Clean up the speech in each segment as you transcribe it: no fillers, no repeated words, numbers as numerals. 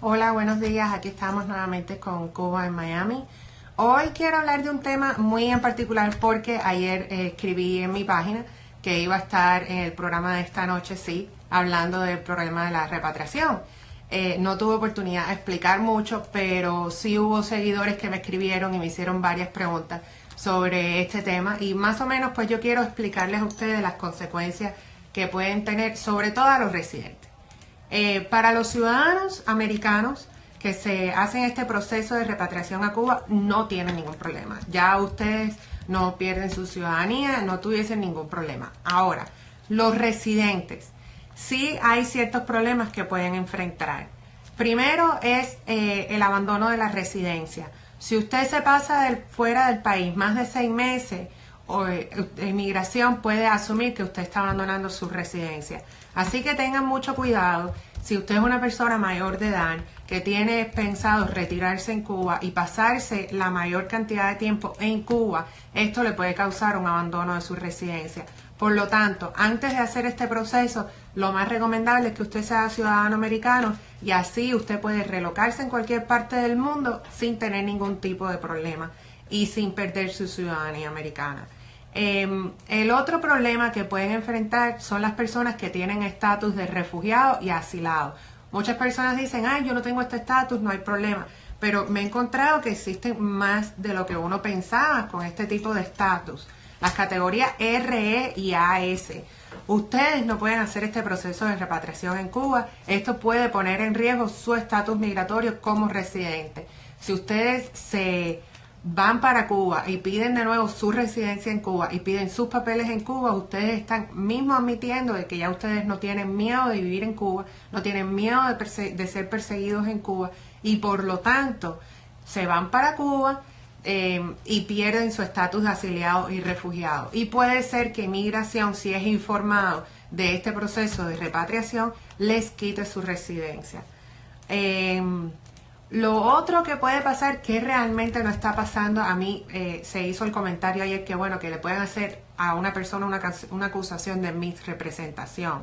Hola, buenos días. Aquí estamos nuevamente con Cuba en Miami. Hoy quiero hablar de un tema muy en particular porque ayer escribí en mi página que iba a estar en el programa de esta noche, sí, hablando del problema de la repatriación. No tuve oportunidad de explicar mucho, pero sí hubo seguidores que me escribieron y me hicieron varias preguntas sobre este tema y más o menos pues yo quiero explicarles a ustedes las consecuencias que pueden tener, sobre todo a los residentes. Para los ciudadanos americanos que se hacen este proceso de repatriación a Cuba, no tienen ningún problema. Ya ustedes no pierden su ciudadanía, no tuviesen ningún problema. Ahora, los residentes, sí hay ciertos problemas que pueden enfrentar. Primero es el abandono de la residencia. Si usted se pasa fuera del país más de 6 meses, inmigración puede asumir que usted está abandonando su residencia. Así que tengan mucho cuidado. Si usted es una persona mayor de edad que tiene pensado retirarse en Cuba y pasarse la mayor cantidad de tiempo en Cuba, esto le puede causar un abandono de su residencia. Por lo tanto, antes de hacer este proceso, lo más recomendable es que usted sea ciudadano americano y así usted puede relocarse en cualquier parte del mundo sin tener ningún tipo de problema y sin perder su ciudadanía americana. El otro problema que pueden enfrentar son las personas que tienen estatus de refugiado y asilado. Muchas personas dicen, ay, yo no tengo este estatus, no hay problema. Pero me he encontrado que existen más de lo que uno pensaba con este tipo de estatus. Las categorías R, E y AS. Ustedes no pueden hacer este proceso de repatriación en Cuba. Esto puede poner en riesgo su estatus migratorio como residente. Si ustedes se van para Cuba y piden de nuevo su residencia en Cuba y piden sus papeles en Cuba, ustedes están mismo admitiendo de que ya ustedes no tienen miedo de vivir en Cuba, no tienen miedo de ser perseguidos en Cuba y por lo tanto se van para Cuba y pierden su estatus de asiliado y refugiado. Y puede ser que inmigración, si es informado de este proceso de repatriación, les quite su residencia. Lo otro que puede pasar, que realmente no está pasando, a mí se hizo el comentario ayer que bueno, que le pueden hacer a una persona una acusación de misrepresentación.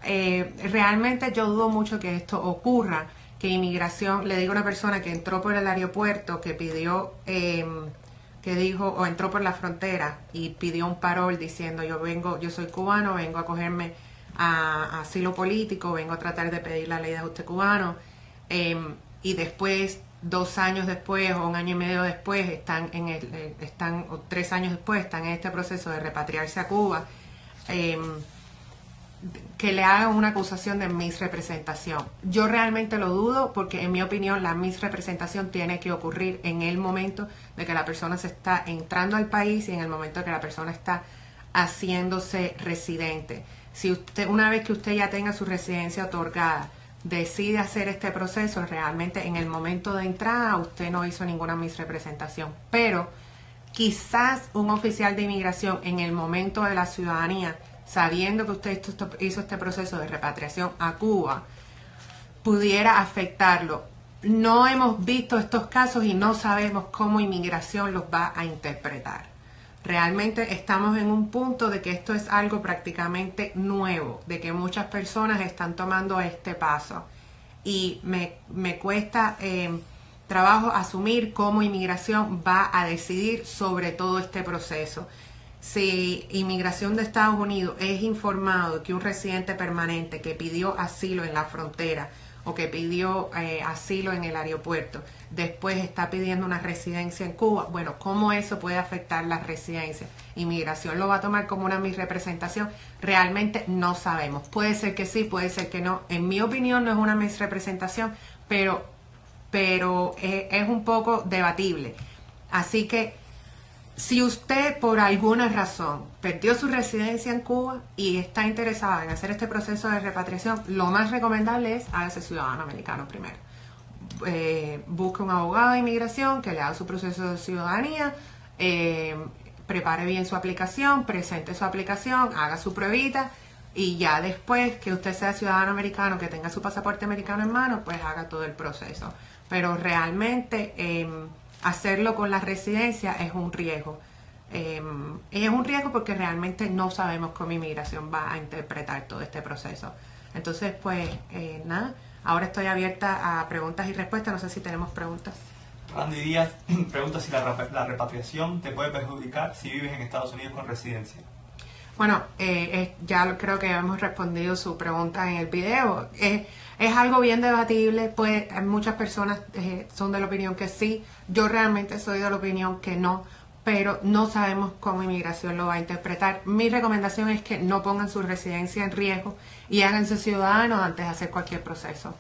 Realmente yo dudo mucho que esto ocurra, que inmigración le diga a una persona que entró por el aeropuerto, que pidió, que dijo, o entró por la frontera y pidió un parol diciendo yo soy cubano, vengo a cogerme a asilo político, vengo a tratar de pedir la ley de ajuste cubano. Y después, 2 años después o 1 año y medio después, o 3 años después, están en este proceso de repatriarse a Cuba, que le hagan una acusación de misrepresentación. Yo realmente lo dudo porque en mi opinión la misrepresentación tiene que ocurrir en el momento de que la persona se está entrando al país y en el momento de que la persona está haciéndose residente. Si usted, una vez que usted ya tenga su residencia otorgada, decide hacer este proceso, realmente en el momento de entrada usted no hizo ninguna misrepresentación, pero quizás un oficial de inmigración en el momento de la ciudadanía, sabiendo que usted hizo este proceso de repatriación a Cuba, pudiera afectarlo. No hemos visto estos casos y no sabemos cómo inmigración los va a interpretar. Realmente estamos en un punto de que esto es algo prácticamente nuevo, de que muchas personas están tomando este paso y me cuesta trabajo asumir cómo inmigración va a decidir sobre todo este proceso. Si inmigración de Estados Unidos es informado que un residente permanente que pidió asilo en la frontera o que pidió asilo en el aeropuerto, después está pidiendo una residencia en Cuba, bueno, ¿cómo eso puede afectar la residencia? ¿Inmigración lo va a tomar como una misrepresentación? Realmente no sabemos. Puede ser que sí, puede ser que no. En mi opinión no es una misrepresentación, pero es un poco debatible. Así que si usted por alguna razón perdió su residencia en Cuba y está interesado en hacer este proceso de repatriación, lo más recomendable es hágase ciudadano americano primero. Busque un abogado de inmigración que le haga su proceso de ciudadanía, prepare bien su aplicación, presente su aplicación, haga su pruebita y ya después que usted sea ciudadano americano, que tenga su pasaporte americano en mano, pues haga todo el proceso. Pero realmente hacerlo con la residencia es un riesgo. Es un riesgo porque realmente no sabemos cómo inmigración va a interpretar todo este proceso. Entonces, pues, nada, Ahora estoy abierta a preguntas y respuestas. No sé si tenemos preguntas. Randy Díaz pregunta si la repatriación te puede perjudicar si vives en Estados Unidos con residencia. Bueno, ya creo que hemos respondido su pregunta en el video. Es algo bien debatible, pues muchas personas son de la opinión que sí. Yo realmente soy de la opinión que no, pero no sabemos cómo inmigración lo va a interpretar. Mi recomendación es que no pongan su residencia en riesgo y háganse ciudadanos antes de hacer cualquier proceso.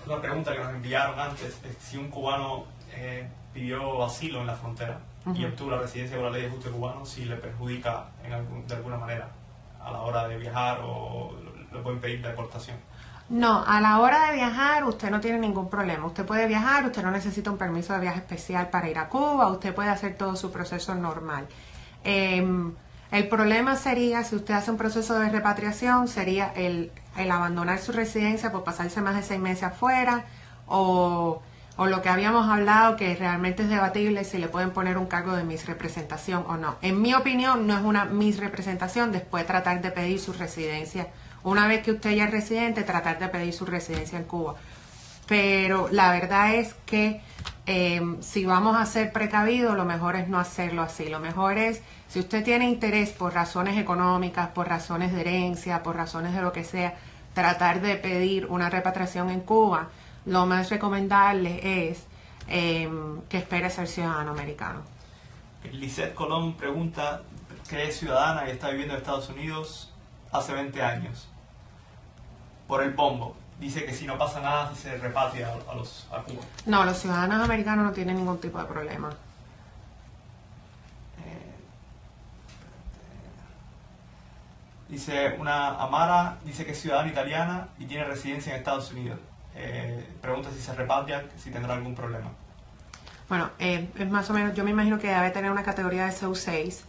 Una pregunta que nos enviaron antes es si un cubano pidió asilo en la frontera y obtuvo la residencia con la ley de ajuste cubano, si le perjudica de alguna manera a la hora de viajar o le pueden pedir deportación. No, a la hora de viajar usted no tiene ningún problema. Usted puede viajar, usted no necesita un permiso de viaje especial para ir a Cuba, usted puede hacer todo su proceso normal. El problema sería, si usted hace un proceso de repatriación, sería el abandonar su residencia por pasarse más de 6 meses afuera o lo que habíamos hablado, que realmente es debatible si le pueden poner un cargo de misrepresentación o no. En mi opinión, no es una misrepresentación después tratar de pedir su residencia. Una vez que usted ya es residente, tratar de pedir su residencia en Cuba. Pero la verdad es que si vamos a ser precavidos, lo mejor es no hacerlo así. Lo mejor es, si usted tiene interés por razones económicas, por razones de herencia, por razones de lo que sea, tratar de pedir una repatriación en Cuba, lo más recomendable es que espere ser ciudadano americano. Lisette Colón pregunta que es ciudadana y está viviendo en Estados Unidos hace 20 años. Por el bombo. Dice que si no pasa nada, si se repatria a Cuba. No, los ciudadanos americanos no tienen ningún tipo de problema. Dice una Amara, dice que es ciudadana italiana y tiene residencia en Estados Unidos. Pregunta si se repatria, si tendrá algún problema. Bueno, es más o menos, yo me imagino que debe tener una categoría de CU6.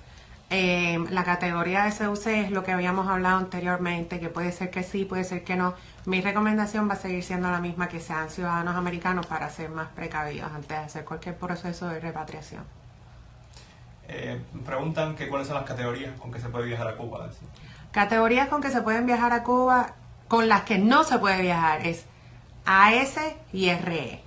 La categoría de CU6 es lo que habíamos hablado anteriormente, que puede ser que sí, puede ser que no. Mi recomendación va a seguir siendo la misma, que sean ciudadanos americanos para ser más precavidos antes de hacer cualquier proceso de repatriación. Preguntan que cuáles son las categorías con que se puede viajar a Cuba. Categorías con que se pueden viajar a Cuba, con las que no se puede viajar, es AS y RE.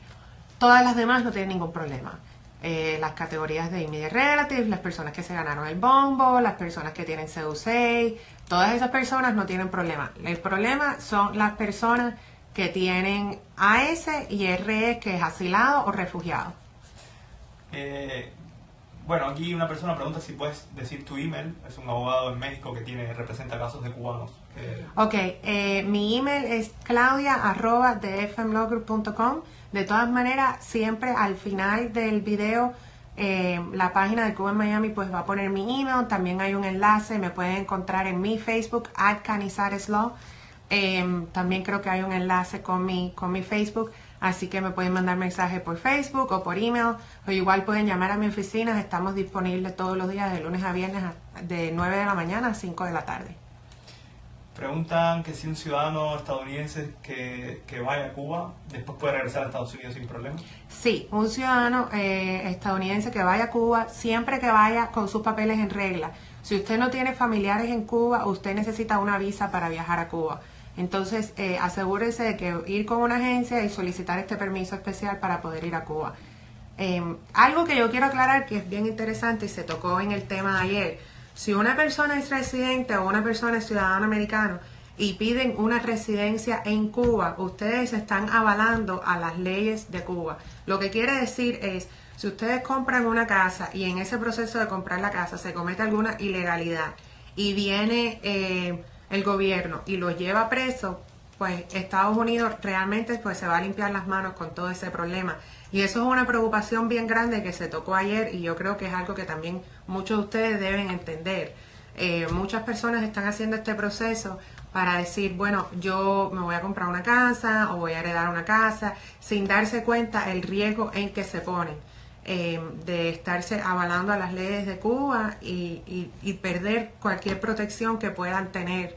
Todas las demás no tienen ningún problema. Las categorías de immediate relatives, las personas que se ganaron el bombo, las personas que tienen CU6, todas esas personas no tienen problema. El problema son las personas que tienen AS y RE, que es asilado o refugiado. Bueno, aquí una persona pregunta si puedes decir tu email. Es un abogado en México que representa casos de cubanos. Ok, mi email es claudia@thefmlawgroup.com. De todas maneras, siempre al final del video, la página de Cuba en Miami pues va a poner mi email. También hay un enlace, me pueden encontrar en mi Facebook, @CanizaresLaw. También creo que hay un enlace con mi Facebook. Así que me pueden mandar mensajes por Facebook o por email, o igual pueden llamar a mi oficina. Estamos disponibles todos los días de lunes a viernes de 9 de la mañana a 5 de la tarde. Preguntan que si un ciudadano estadounidense que vaya a Cuba después puede regresar a Estados Unidos sin problema. Sí, un ciudadano estadounidense que vaya a Cuba, siempre que vaya con sus papeles en regla. Si usted no tiene familiares en Cuba, usted necesita una visa para viajar a Cuba. Entonces, asegúrese de que ir con una agencia y solicitar este permiso especial para poder ir a Cuba. Algo que yo quiero aclarar que es bien interesante y se tocó en el tema ayer. Si una persona es residente o una persona es ciudadano americano y piden una residencia en Cuba, ustedes están avalando a las leyes de Cuba. Lo que quiere decir es, si ustedes compran una casa y en ese proceso de comprar la casa se comete alguna ilegalidad y viene el gobierno y lo lleva preso, pues Estados Unidos realmente pues se va a limpiar las manos con todo ese problema. Y eso es una preocupación bien grande que se tocó ayer y yo creo que es algo que también muchos de ustedes deben entender. Muchas personas están haciendo este proceso para decir, bueno, yo me voy a comprar una casa o voy a heredar una casa, sin darse cuenta el riesgo en que se ponen. De estarse avalando a las leyes de Cuba y perder cualquier protección que puedan tener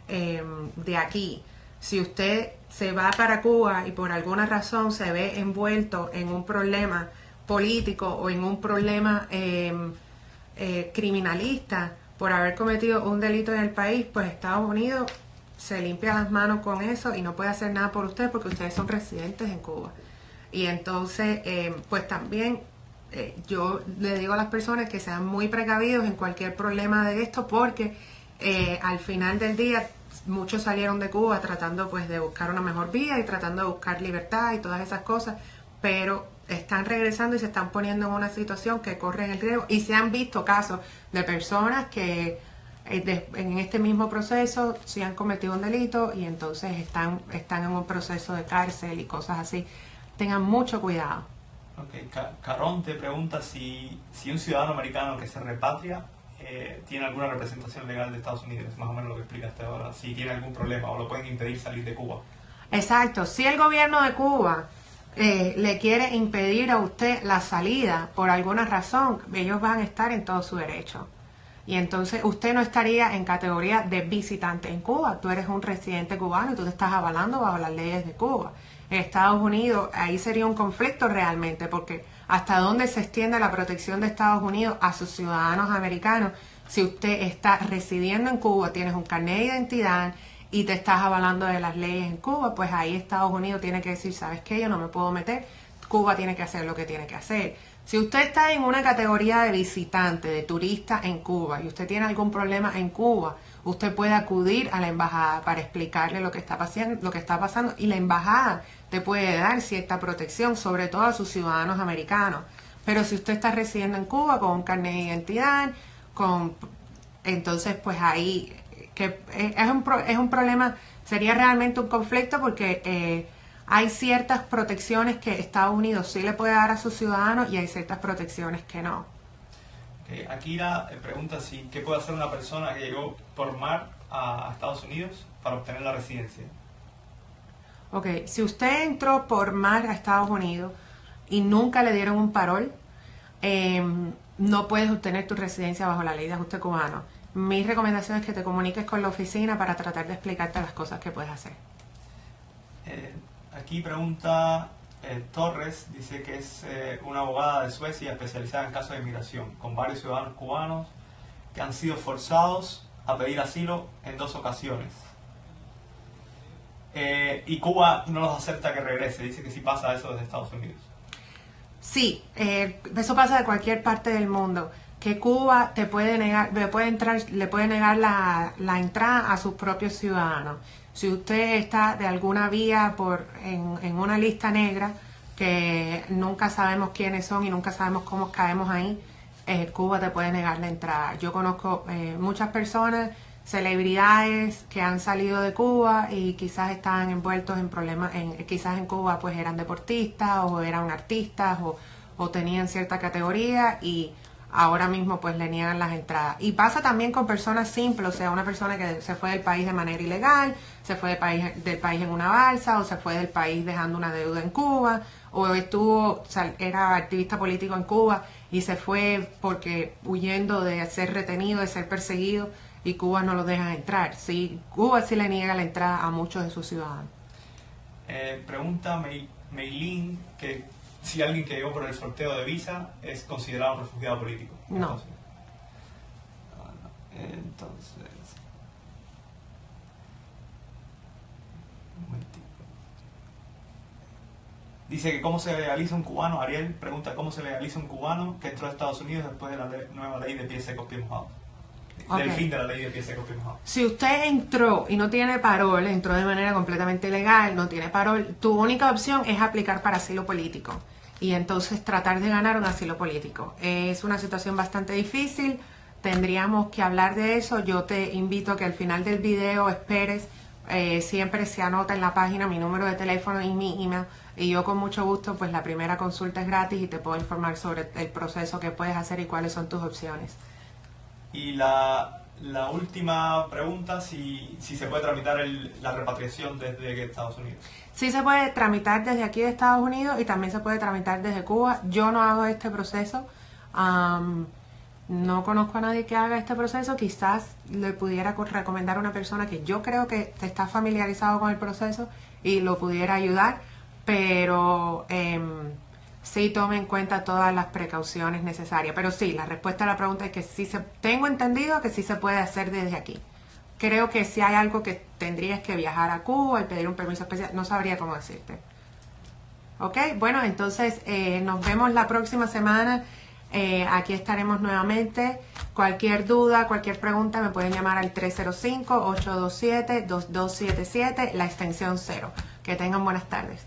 de aquí. Si usted se va para Cuba y por alguna razón se ve envuelto en un problema político o en un problema criminalista por haber cometido un delito en el país, pues Estados Unidos se limpia las manos con eso y no puede hacer nada por ustedes porque ustedes son residentes en Cuba. Y entonces, pues también yo le digo a las personas que sean muy precavidos en cualquier problema de esto porque al final del día muchos salieron de Cuba tratando pues de buscar una mejor vida y tratando de buscar libertad y todas esas cosas, pero están regresando y se están poniendo en una situación que corren el riesgo, y se han visto casos de personas que en este mismo proceso se han cometido un delito y entonces están en un proceso de cárcel y cosas así. Tengan mucho cuidado. Okay. Carón te pregunta si un ciudadano americano que se repatria tiene alguna representación legal de Estados Unidos, más o menos lo que explicaste ahora, si tiene algún problema o lo pueden impedir salir de Cuba. Exacto, si el gobierno de Cuba le quiere impedir a usted la salida por alguna razón, ellos van a estar en todo su derecho. Y entonces usted no estaría en categoría de visitante en Cuba, tú eres un residente cubano y tú te estás avalando bajo las leyes de Cuba. En Estados Unidos, ahí sería un conflicto realmente, porque hasta dónde se extiende la protección de Estados Unidos a sus ciudadanos americanos si usted está residiendo en Cuba, tienes un carnet de identidad y te estás avalando de las leyes en Cuba, pues ahí Estados Unidos tiene que decir, ¿sabes qué? Yo no me puedo meter, Cuba tiene que hacer lo que tiene que hacer. Si usted está en una categoría de visitante, de turista en Cuba, y usted tiene algún problema en Cuba, usted puede acudir a la embajada para explicarle lo que está pasando, y la embajada te puede dar cierta protección, sobre todo a sus ciudadanos americanos. Pero si usted está residiendo en Cuba con un carnet de identidad, entonces pues ahí que es un problema, sería realmente un conflicto porque hay ciertas protecciones que Estados Unidos sí le puede dar a sus ciudadanos y hay ciertas protecciones que no. Okay. Akira pregunta qué puede hacer una persona que llegó por mar a Estados Unidos para obtener la residencia. Ok, si usted entró por mar a Estados Unidos y nunca le dieron un parol, no puedes obtener tu residencia bajo la ley de ajuste cubano. Mi recomendación es que te comuniques con la oficina para tratar de explicarte las cosas que puedes hacer. Aquí pregunta Torres, dice que es una abogada de Suecia especializada en casos de inmigración, con varios ciudadanos cubanos que han sido forzados a pedir asilo en 2 ocasiones. Y Cuba no los acepta que regrese, dice que sí pasa eso desde Estados Unidos. Sí, eso pasa de cualquier parte del mundo, que Cuba te puede negar, le puede negar la entrada a sus propios ciudadanos. Si usted está de alguna vía en una lista negra, que nunca sabemos quiénes son y nunca sabemos cómo caemos ahí, Cuba te puede negar la entrada. Yo conozco muchas personas, celebridades que han salido de Cuba y quizás estaban envueltos en problemas, quizás en Cuba pues eran deportistas o eran artistas o tenían cierta categoría y ahora mismo pues le niegan las entradas. Y pasa también con personas simples, o sea, una persona que se fue del país de manera ilegal, se fue del país en una balsa, o se fue del país dejando una deuda en Cuba, o era activista político en Cuba y se fue porque huyendo de ser retenido, de ser perseguido, y Cuba no lo deja entrar. Sí, Cuba sí le niega la entrada a muchos de sus ciudadanos. Pregunta Meilín que si alguien que llegó por el sorteo de visa es considerado un refugiado político. No. Entonces, un momentito. Dice que cómo se legaliza un cubano, Ariel pregunta cómo se legaliza un cubano que entró a Estados Unidos después de la nueva ley de pies secos, pies mojados. Okay. Del fin de la ley de pies secos, pies mojados. Si usted entró y no tiene parol, entró de manera completamente ilegal, no tiene parol, tu única opción es aplicar para asilo político y entonces tratar de ganar un asilo político. Es una situación bastante difícil, tendríamos que hablar de eso. Yo te invito a que al final del video esperes, siempre se anota en la página mi número de teléfono y mi email, y yo con mucho gusto, pues la primera consulta es gratis y te puedo informar sobre el proceso que puedes hacer y cuáles son tus opciones. Y la última pregunta, si se puede tramitar la repatriación desde Estados Unidos. Sí se puede tramitar desde aquí de Estados Unidos y también se puede tramitar desde Cuba. Yo no hago este proceso, no conozco a nadie que haga este proceso. Quizás le pudiera recomendar a una persona que yo creo que está familiarizado con el proceso y lo pudiera ayudar, pero sí tome en cuenta todas las precauciones necesarias. Pero sí, la respuesta a la pregunta es que tengo entendido que sí se puede hacer desde aquí. creo que si hay algo que tendrías que viajar a Cuba y pedir un permiso especial, no sabría cómo decirte. Ok, bueno, entonces nos vemos la próxima semana. Aquí estaremos nuevamente. Cualquier duda, cualquier pregunta me pueden llamar al 305-827-2277, la extensión 0. Que tengan buenas tardes.